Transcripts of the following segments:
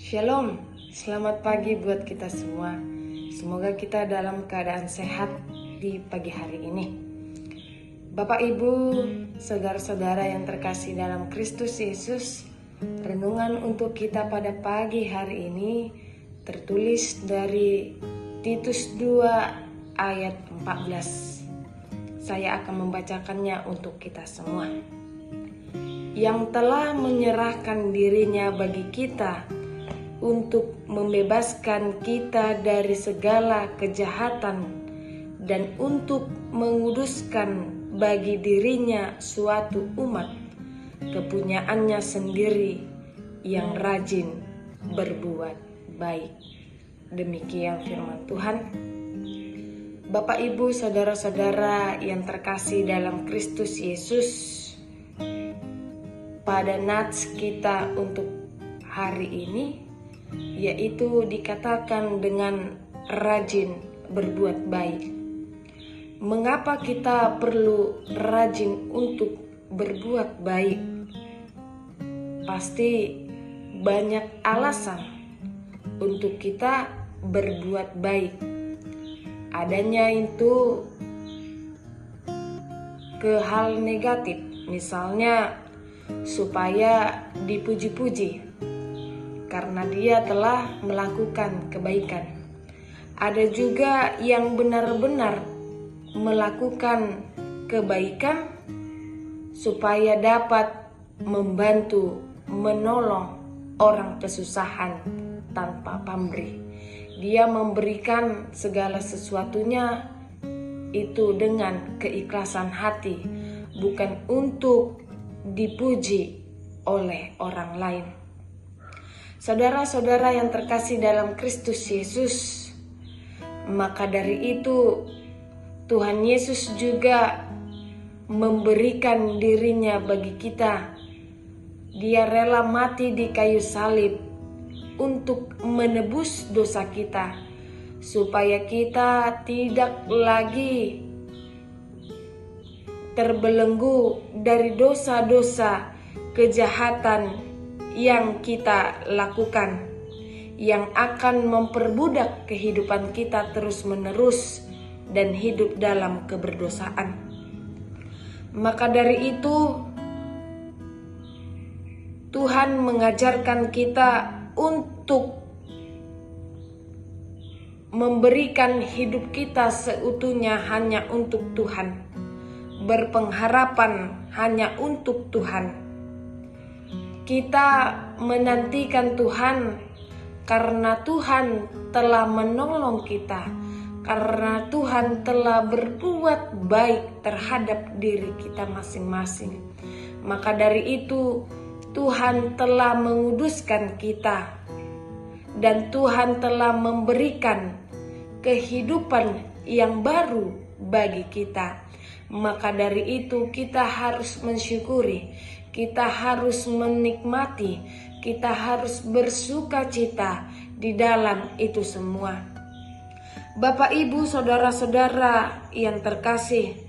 Shalom, selamat pagi buat kita semua. Semoga kita dalam keadaan sehat di pagi hari ini. Bapak, Ibu, saudara-saudara yang terkasih dalam Kristus Yesus, renungan untuk kita pada pagi hari ini tertulis dari Titus 2 ayat 14. Saya akan membacakannya untuk kita semua. Yang telah menyerahkan dirinya bagi kita untuk membebaskan kita dari segala kejahatan dan untuk menguduskan bagi dirinya suatu umat kepunyaannya sendiri yang rajin berbuat baik. Demikian firman Tuhan. Bapak, Ibu, saudara-saudara yang terkasih dalam Kristus Yesus, pada nats kita untuk hari ini yaitu dikatakan dengan rajin berbuat baik. Mengapa kita perlu rajin untuk berbuat baik? Pasti banyak alasan untuk kita berbuat baik. Adanya itu ke hal negatif, misalnya supaya dipuji-puji karena dia telah melakukan kebaikan. Ada juga yang benar-benar melakukan kebaikan supaya dapat membantu, menolong orang kesusahan tanpa pamrih. Dia memberikan segala sesuatunya itu dengan keikhlasan hati, bukan untuk dipuji oleh orang lain. Saudara-saudara yang terkasih dalam Kristus Yesus, maka dari itu Tuhan Yesus juga memberikan dirinya bagi kita. Dia rela mati di kayu salib untuk menebus dosa kita, supaya kita tidak lagi terbelenggu dari dosa-dosa kejahatan yang kita lakukan, yang akan memperbudak kehidupan kita terus-menerus dan hidup dalam keberdosaan. Maka dari itu Tuhan mengajarkan kita untuk memberikan hidup kita seutuhnya hanya untuk Tuhan, berpengharapan hanya untuk Tuhan. Kita menantikan Tuhan karena Tuhan telah menolong kita, karena Tuhan telah berbuat baik terhadap diri kita masing-masing. Maka dari itu Tuhan telah menguduskan kita dan Tuhan telah memberikan kehidupan yang baru bagi kita. Maka dari itu kita harus mensyukuri, kita harus menikmati, kita harus bersuka cita di dalam itu semua. Bapak, Ibu, saudara-saudara yang terkasih,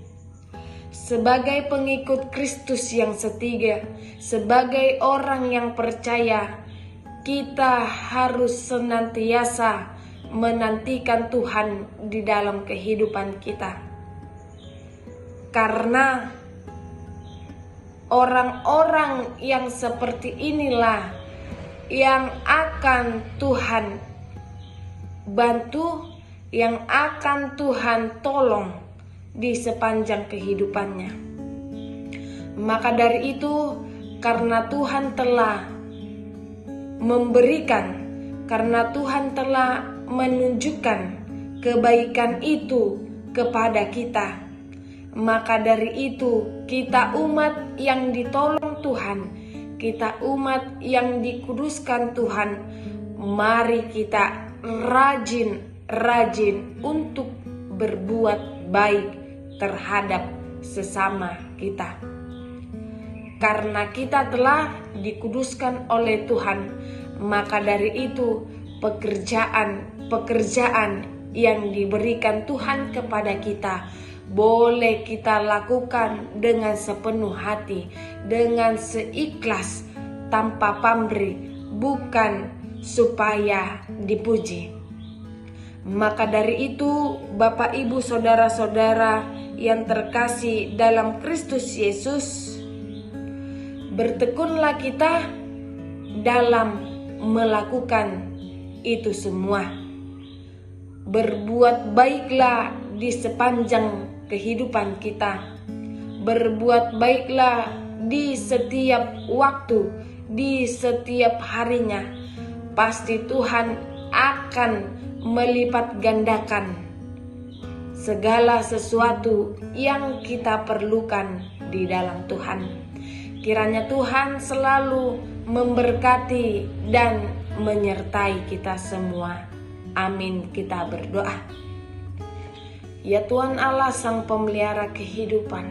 sebagai pengikut Kristus yang setia, sebagai orang yang percaya, kita harus senantiasa menantikan Tuhan di dalam kehidupan kita. Karena orang-orang yang seperti inilah yang akan Tuhan bantu, yang akan Tuhan tolong di sepanjang kehidupannya. Maka dari itu, karena Tuhan telah memberikan, karena Tuhan telah menunjukkan kebaikan itu kepada kita, maka dari itu kita umat yang ditolong Tuhan, kita umat yang dikuduskan Tuhan, mari kita rajin untuk berbuat baik terhadap sesama kita. Karena kita telah dikuduskan oleh Tuhan, maka dari itu pekerjaan yang diberikan Tuhan kepada kita boleh kita lakukan dengan sepenuh hati, dengan seikhlas, tanpa pamrih, bukan supaya dipuji. Maka dari itu, Bapak, Ibu, saudara-saudara yang terkasih dalam Kristus Yesus, bertekunlah kita dalam melakukan itu semua. Berbuat baiklah di sepanjang kehidupan kita. Berbuat baiklah di setiap waktu, di setiap harinya. Pasti Tuhan akan melipat gandakan segala sesuatu yang kita perlukan di dalam Tuhan. Kiranya Tuhan selalu memberkati dan menyertai kita semua. Amin. Kita berdoa. Ya Tuhan Allah, Sang Pemelihara kehidupan,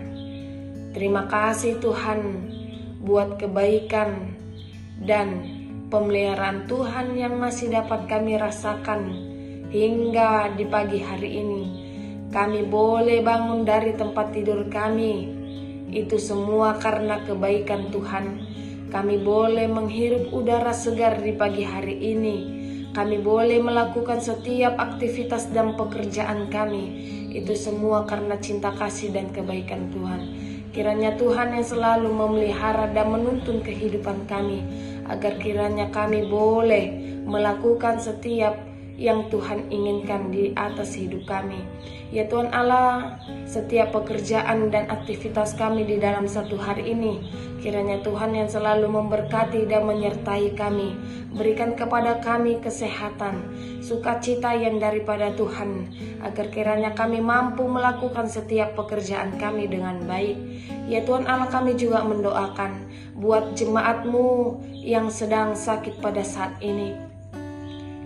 terima kasih Tuhan buat kebaikan dan pemeliharaan Tuhan yang masih dapat kami rasakan hingga di pagi hari ini. Kami boleh bangun dari tempat tidur kami, itu semua karena kebaikan Tuhan. Kami boleh menghirup udara segar di pagi hari ini. Kami boleh melakukan setiap aktivitas dan pekerjaan kami, itu semua karena cinta kasih dan kebaikan Tuhan. Kiranya Tuhan yang selalu memelihara dan menuntun kehidupan kami, agar kiranya kami boleh melakukan setiap yang Tuhan inginkan di atas hidup kami. Ya Tuhan Allah, setiap pekerjaan dan aktivitas kami di dalam satu hari ini, kiranya Tuhan yang selalu memberkati dan menyertai kami. Berikan kepada kami kesehatan, sukacita yang daripada Tuhan, agar kiranya kami mampu melakukan setiap pekerjaan kami dengan baik. Ya Tuhan Allah, kami juga mendoakan buat jemaat-Mu yang sedang sakit pada saat ini.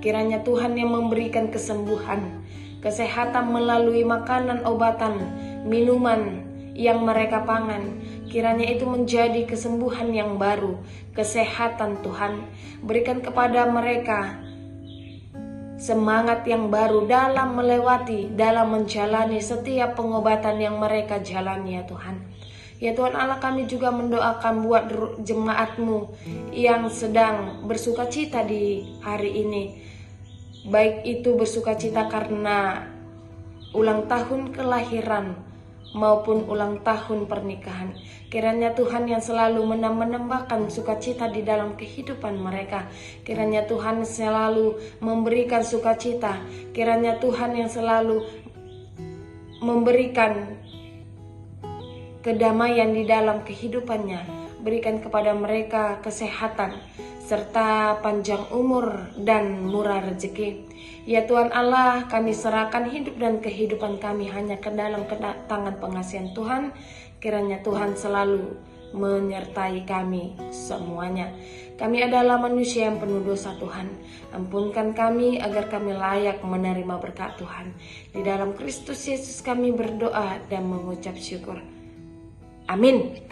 Kiranya Tuhan yang memberikan kesembuhan, kesehatan melalui makanan, obatan, minuman yang mereka pangan. Kiranya itu menjadi kesembuhan yang baru, kesehatan Tuhan. Berikan kepada mereka semangat yang baru dalam melewati, dalam menjalani setiap pengobatan yang mereka jalani ya Tuhan. Ya Tuhan Allah, kami juga mendoakan buat jemaat-Mu yang sedang bersukacita di hari ini. Baik itu bersukacita karena ulang tahun kelahiran maupun ulang tahun pernikahan. Kiranya Tuhan yang selalu menambahkan sukacita di dalam kehidupan mereka. Kiranya Tuhan selalu memberikan sukacita. Kiranya Tuhan yang selalu memberikan kedamaian di dalam kehidupannya. Berikan kepada mereka kesehatan serta panjang umur dan murah rezeki. Ya Tuhan Allah, kami serahkan hidup dan kehidupan kami hanya ke dalam tangan pengasihan Tuhan. Kiranya Tuhan selalu menyertai kami semuanya. Kami adalah manusia yang penuh dosa Tuhan. Ampunkan kami agar kami layak menerima berkat Tuhan. Di dalam Kristus Yesus kami berdoa dan mengucap syukur. Amin.